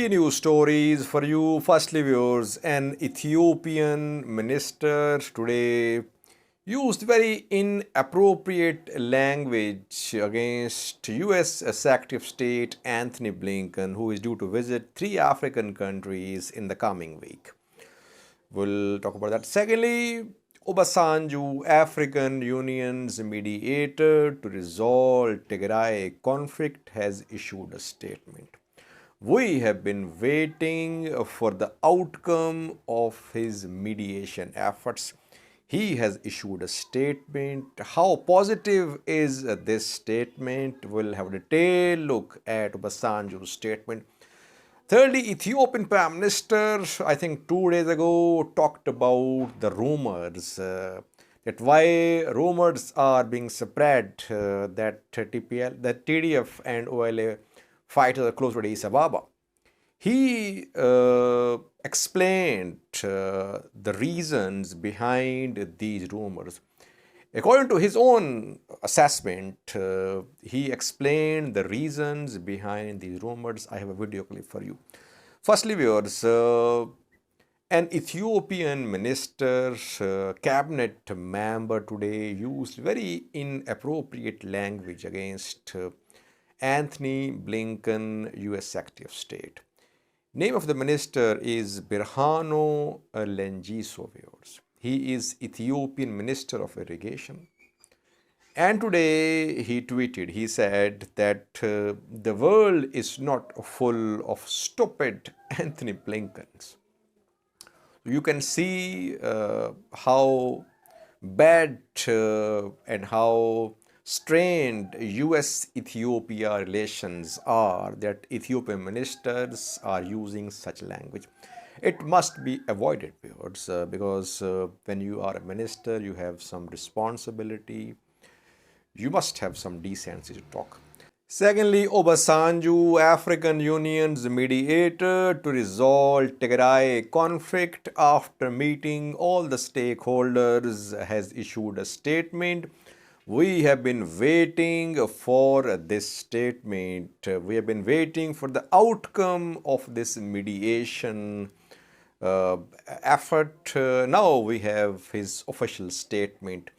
Three news stories for you. Firstly, viewers, an Ethiopian minister today used very inappropriate language against US Secretary of State Anthony Blinken, who is due to visit three African countries in the coming week. We'll talk about that. Secondly, Obasanjo, African Union's mediator to resolve Tigray conflict, has issued a statement. We have been waiting for the outcome of his mediation efforts. He has issued a statement. How positive is this statement? We'll have a detailed look at Obasanjo's statement. Thirdly, Ethiopian Prime Minister, I think 2 days ago, talked about the rumors that why rumors are being spread that TDF and OLA fighters are close to Addis Ababa. He explained the reasons behind these rumors. According to his own assessment, he explained the reasons behind these rumors. I have a video clip for you. Firstly, viewers, an Ethiopian minister, cabinet member today used very inappropriate language against Anthony Blinken, US Secretary of State. Name of the minister is Birhanu Lenjiso, viewers. He is Ethiopian Minister of Irrigation. And today he tweeted, he said that the world is not full of stupid Anthony Blinkens. You can see how bad and how strained US-Ethiopia relations are that Ethiopian ministers are using such language. It must be avoided, viewers, because when you are a minister, you have some responsibility. You must have some decency to talk. Secondly, Obasanjo, African Union's mediator to resolve Tigray conflict after meeting all the stakeholders, has issued a statement. We have been waiting for this statement. We have been waiting for the outcome of this mediation effort. Now we have his official statement.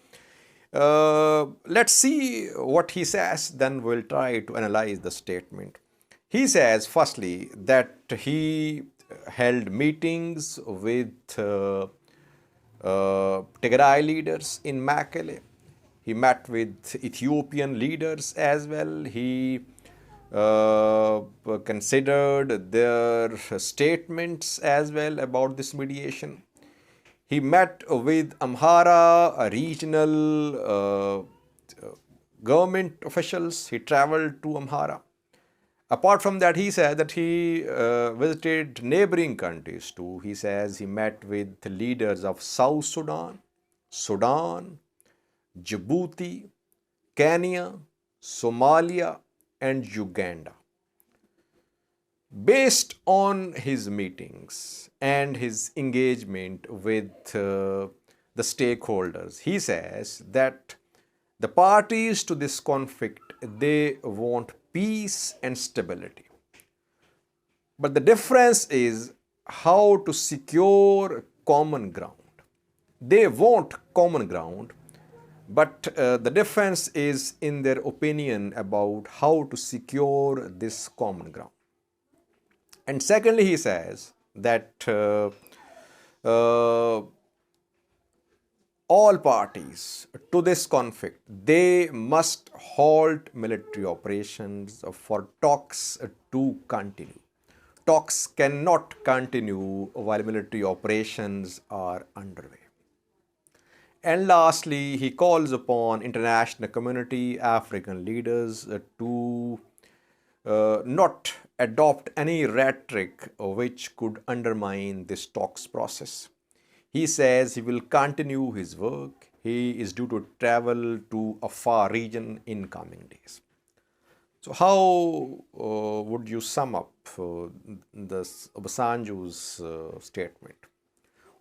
Let's see what he says, then we'll try to analyze the statement. He says, firstly, that he held meetings with Tigray leaders in Mekelle. He met with Ethiopian leaders as well. He considered their statements as well about this mediation. He met with Amhara, regional government officials. He traveled to Amhara. Apart from that, he said that he visited neighboring countries too. He says he met with the leaders of South Sudan, Sudan, Djibouti, Kenya, Somalia, and Uganda. Based on his meetings and his engagement with the stakeholders, he says that the parties to this conflict, they want peace and stability. But the difference is how to secure common ground. They want common ground, but the difference is in their opinion about how to secure this common ground. And secondly, he says that all parties to this conflict, they must halt military operations for talks to continue. Talks cannot continue while military operations are underway. And lastly, he calls upon international community, African leaders to not adopt any rhetoric which could undermine this talks process. He says he will continue his work. He is due to travel to a far region in coming days. So how would you sum up this Obasanjo's statement?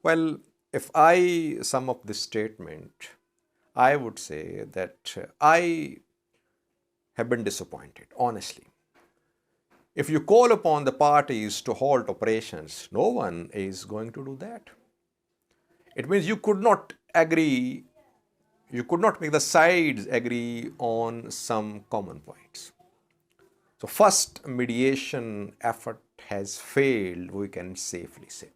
Well, if I sum up this statement, I would say that I have been disappointed, honestly. If you call upon the parties to halt operations, no one is going to do that. It means you could not agree, you could not make the sides agree on some common points. So first mediation effort has failed, we can safely say.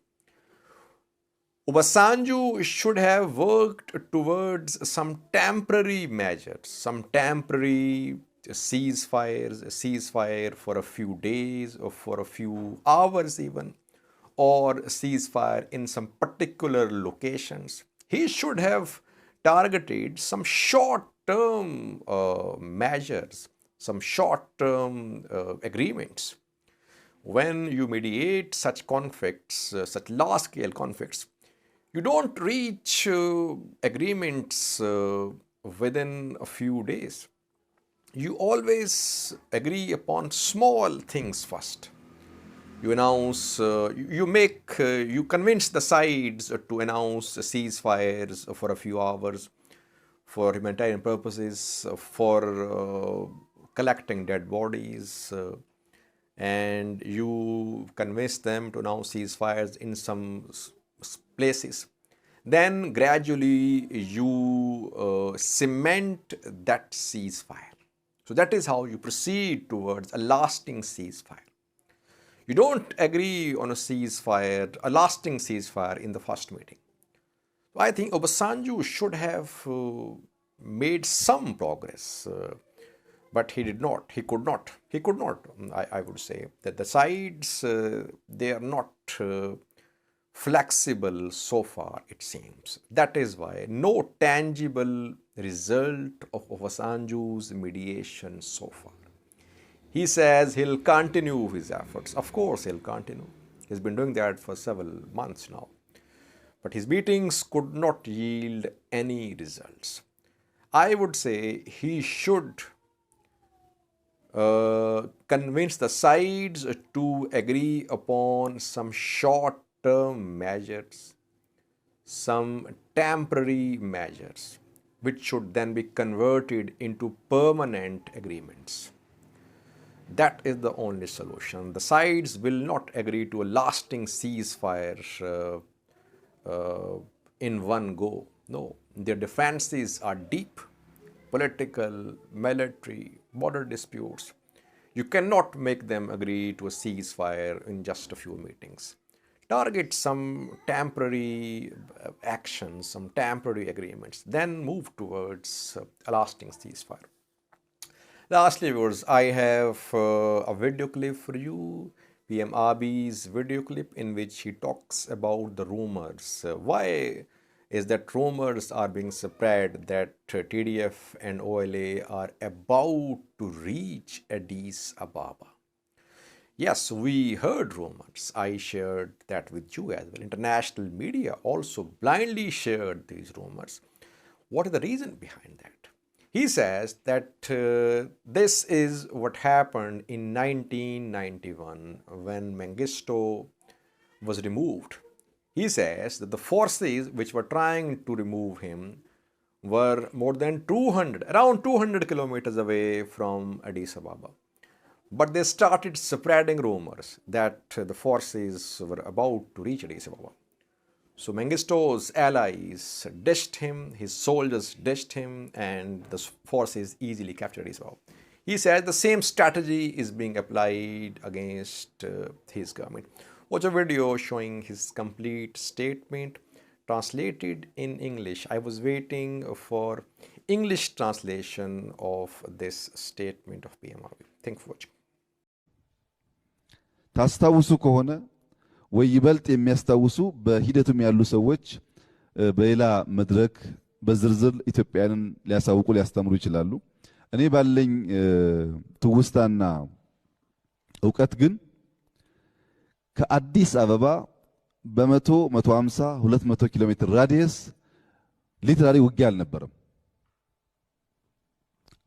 Obasanjo should have worked towards some temporary measures, some temporary ceasefires, a ceasefire for a few days or for a few hours even, or ceasefire in some particular locations. He should have targeted some short-term measures, some short-term agreements. When you mediate such conflicts, such large-scale conflicts, you don't reach agreements within a few days. You always agree upon small things first. You announce, you convince the sides to announce ceasefires for a few hours for humanitarian purposes, for collecting dead bodies, and you convince them to announce ceasefires in some places. Then gradually you cement that ceasefire. So that is how you proceed towards a lasting ceasefire. You don't agree on a ceasefire, a lasting ceasefire in the first meeting. So I think Obasanjo should have made some progress, but he did not. He could not. He could not. I would say that the sides, they are not flexible so far, it seems. That is why no tangible result of Obasanjo's mediation so far. He says he'll continue his efforts. Of course, he'll continue. He's been doing that for several months now. But his meetings could not yield any results. I would say he should convince the sides to agree upon some short-term measures, some temporary measures, which should then be converted into permanent agreements. That is the only solution. The sides will not agree to a lasting ceasefire in one go. No, their defenses are deep. Political, military, border disputes. You cannot make them agree to a ceasefire in just a few meetings. Target some temporary actions, some temporary agreements, then move towards a lasting ceasefire. Lastly, viewers, I have a video clip for you, PM Abiy's video clip in which he talks about the rumors. Why is that rumors are being spread that TDF and OLA are about to reach Addis Ababa? Yes, we heard rumors. I shared that with you as well. International media also blindly shared these rumors. What is the reason behind that? He says that this is what happened in 1991 when Mengistu was removed. He says that the forces which were trying to remove him were more than around 200 kilometers away from Addis Ababa. But they started spreading rumors that the forces were about to reach Addis Ababa. So Mengistu's allies dished him, his soldiers dished him, and the forces easily captured Addis Ababa. He said the same strategy is being applied against his government. Watch a video showing his complete statement translated in English. I was waiting for English translation of this statement of PM Abiy. Thank you for watching. ታስታውሱ ከሆነ ወይ ይበልጥ የሚያስታውሱ በሂደቱም ያሉ ሰዎች በሌላ መድረክ በዝርዝር ኢትዮጵያንን ሊያሳውቁ ሊያስተምሩ ይችላሉ። እኔ ባለኝ ትውስታና ዕውቀት ግን ከአዲስ አበባ በ100 150 200 ኪሎ ሜትር ራዲየስ ሊትራሊ ውጊያ አልነበረም።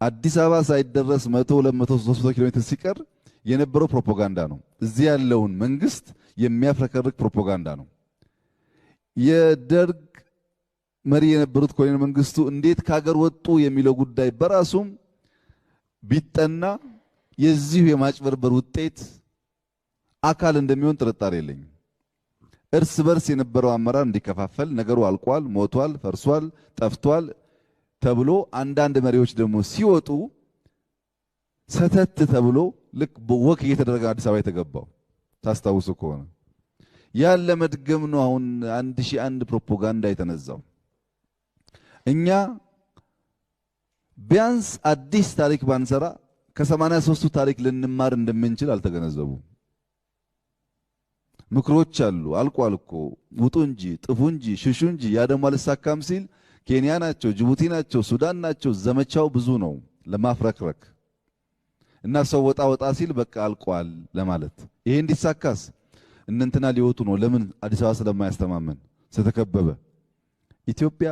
አዲስ አበባ ሳይደረስ 100 200 300 ኪሎ ሜትር ሲቀር የነበረው ፕሮፓጋንዳ ነው። እዚህ ያለውን መንግስት የሚያፍረከርክ ፕሮፓጋንዳ ነው። የደርግ መሪ የነበሩት ኮሎኔል መንግስቱ እንዴት ከሀገር ወጡ የሚለው ጉዳይ በራሱም ቢጠና የዚሁ የማጭበርበር ውጤት አካል እንደሚሆን ጥርጣሬ የለኝም። እርስ በርስ የነበረው አመራር እንዲከፋፈል ነገሩ አልቋል፣ ሞቷል፣ ፈርሷል፣ ጠፍቷል ተብሎ አንዳንድ መሪዎች ደግሞ ሲወጡ ሰተት ተብሎ ልክ በወክ እየተደረገ አዲስ አበባ የተገባው ታስታውሱ ከሆነ ያለ መድገም ነው። አሁን 1001 ፕሮፓጋንዳ የተነዛው እኛ ቢያንስ አዲስ ታሪክ ባንሰራ ከ83ቱ ታሪክ ልንማር እንደምንችል አልተገነዘቡ። ምክሮች አሉ። አልቋል እኮ ውጡ እንጂ ጥፉ እንጂ ሽሹ እንጂ ያ ደግሞ አልሳካም ሲል ኬንያ ናቸው፣ ጅቡቲ ናቸው፣ ሱዳን ናቸው። ዘመቻው ብዙ ነው ለማፍረክረክ እና ሰው ወጣ ወጣ ሲል በቃ አልቋል ለማለት። ይሄ እንዲሳካስ እነንትና ሊወጡ ነው። ለምን? አዲስ አበባ ስለማያስተማመን ስለተከበበ። ኢትዮጵያ